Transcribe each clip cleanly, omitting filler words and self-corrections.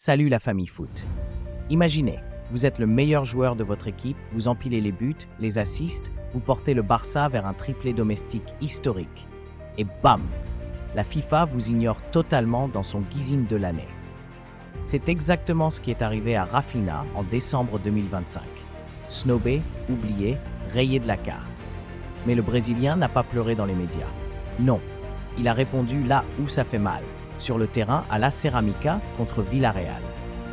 Salut la famille foot. Imaginez, vous êtes le meilleur joueur de votre équipe, vous empilez les buts, les assists, vous portez le Barça vers un triplé domestique historique. Et bam! La FIFA vous ignore totalement dans son Gizim de l'année. C'est exactement ce qui est arrivé à Rafinha en décembre 2025. Snobé, oublié, rayé de la carte. Mais le Brésilien n'a pas pleuré dans les médias. Non, il a répondu là où ça fait mal, sur le terrain à la Ceramica contre Villarreal.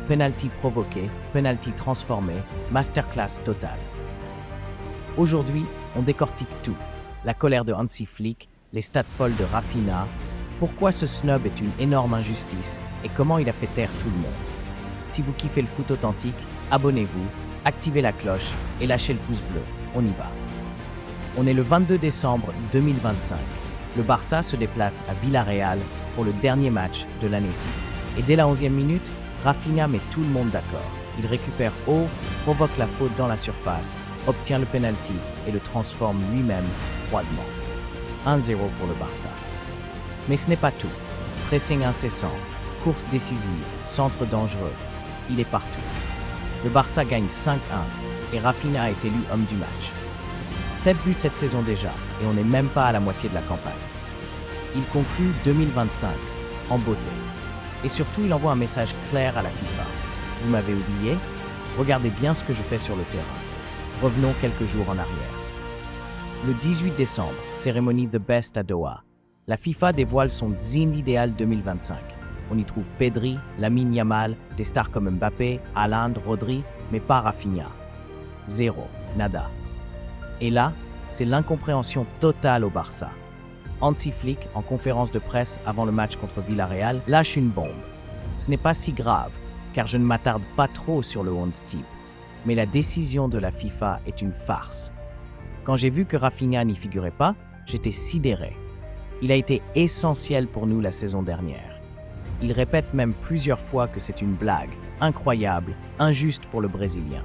Penalty provoqué, penalty transformé, masterclass totale. Aujourd'hui, on décortique tout. La colère de Hansi Flick, les stats folles de Rafinha, pourquoi ce snub est une énorme injustice et comment il a fait taire tout le monde. Si vous kiffez le foot authentique, abonnez-vous, activez la cloche et lâchez le pouce bleu. On y va. On est le 22 décembre 2025. Le Barça se déplace à Villarreal pour le dernier match de l'année-ci. Et dès la 11e minute, Rafinha met tout le monde d'accord. Il récupère haut, provoque la faute dans la surface, obtient le penalty et le transforme lui-même froidement. 1-0 pour le Barça. Mais ce n'est pas tout. Pressing incessant, course décisive, centre dangereux. Il est partout. Le Barça gagne 5-1 et Rafinha est élu homme du match. 7 buts cette saison déjà et on n'est même pas à la moitié de la campagne. Il conclut 2025 en beauté. Et surtout, il envoie un message clair à la FIFA. Vous m'avez oublié? Regardez bien ce que je fais sur le terrain. Revenons quelques jours en arrière. Le 18 décembre, cérémonie The Best à Doha. La FIFA dévoile son Zine idéal 2025. On y trouve Pedri, Lamine Yamal, des stars comme Mbappé, Haaland, Rodri, mais pas Rafinha. Zéro, nada. Et là, c'est l'incompréhension totale au Barça. Hansi Flick, en conférence de presse avant le match contre Villarreal, lâche une bombe. Ce n'est pas si grave, car je ne m'attarde pas trop sur le Onze type. Mais la décision de la FIFA est une farce. Quand j'ai vu que Rafinha n'y figurait pas, j'étais sidéré. Il a été essentiel pour nous la saison dernière. Il répète même plusieurs fois que c'est une blague, incroyable, injuste pour le Brésilien.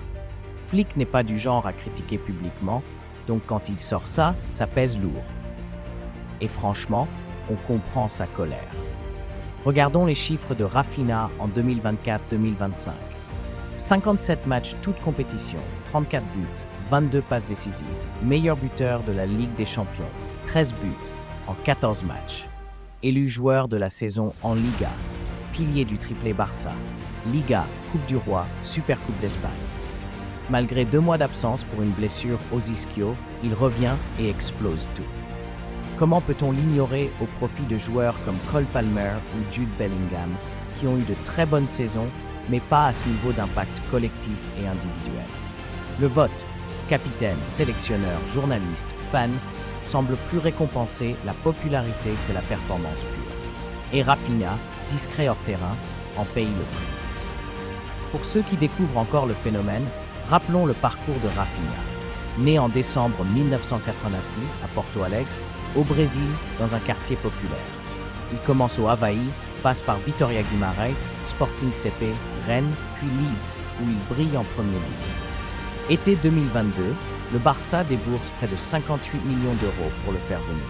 Flick n'est pas du genre à critiquer publiquement, donc quand il sort ça, ça pèse lourd. Et franchement, on comprend sa colère. Regardons les chiffres de Rafinha en 2024-2025. 57 matchs toutes compétitions, 34 buts, 22 passes décisives, meilleur buteur de la Ligue des Champions, 13 buts en 14 matchs. Élu joueur de la saison en Liga, pilier du triplé Barça, Liga, Coupe du Roi, Super Coupe d'Espagne. Malgré 2 mois d'absence pour une blessure aux ischio, il revient et explose tout. Comment peut-on l'ignorer au profit de joueurs comme Cole Palmer ou Jude Bellingham, qui ont eu de très bonnes saisons, mais pas à ce niveau d'impact collectif et individuel? Le vote, capitaine, sélectionneur, journaliste, fan, semble plus récompenser la popularité que la performance pure. Et Rafinha, discret hors terrain, en paye le prix. Pour ceux qui découvrent encore le phénomène, rappelons le parcours de Rafinha. Né en décembre 1986 à Porto Alegre, au Brésil, dans un quartier populaire. Il commence au Havaï, passe par Vitória Guimarães, Sporting CP, Rennes, puis Leeds, où il brille en Premier League. Été 2022, le Barça débourse près de 58 millions d'euros pour le faire venir.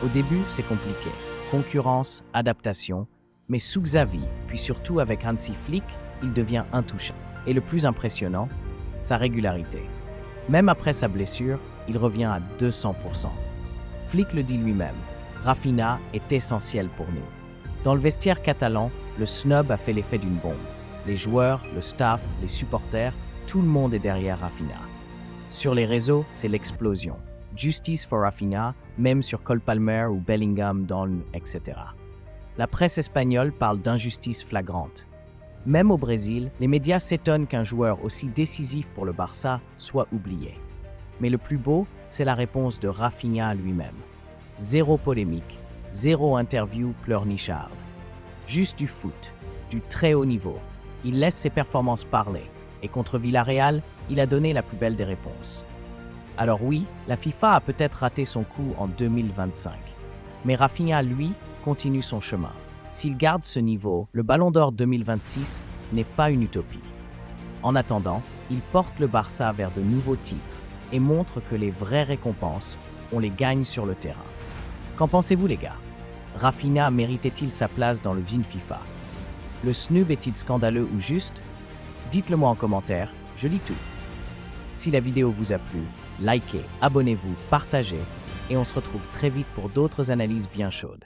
Au début, c'est compliqué. Concurrence, adaptation, mais sous Xavi, puis surtout avec Hansi Flick, il devient intouchable. Et le plus impressionnant, sa régularité. Même après sa blessure, il revient à 200%. Flick le dit lui-même, Rafinha est essentiel pour nous. Dans le vestiaire catalan, le snub a fait l'effet d'une bombe. Les joueurs, le staff, les supporters, tout le monde est derrière Rafinha. Sur les réseaux, c'est l'explosion. Justice for Rafinha, même sur Cole Palmer ou Bellingham Don, etc. La presse espagnole parle d'injustice flagrante. Même au Brésil, les médias s'étonnent qu'un joueur aussi décisif pour le Barça soit oublié. Mais le plus beau, c'est la réponse de Rafinha lui-même. Zéro polémique, zéro interview pleurnicharde. Juste du foot, du très haut niveau. Il laisse ses performances parler. Et contre Villarreal, il a donné la plus belle des réponses. Alors oui, la FIFA a peut-être raté son coup en 2025. Mais Rafinha, lui, continue son chemin. S'il garde ce niveau, le Ballon d'Or 2026 n'est pas une utopie. En attendant, il porte le Barça vers de nouveaux titres et montre que les vraies récompenses, on les gagne sur le terrain. Qu'en pensez-vous les gars? Rafinha méritait-il sa place dans le Zine FIFA? Le snub est-il scandaleux ou juste? Dites-le moi en commentaire, je lis tout. Si la vidéo vous a plu, likez, abonnez-vous, partagez, et on se retrouve très vite pour d'autres analyses bien chaudes.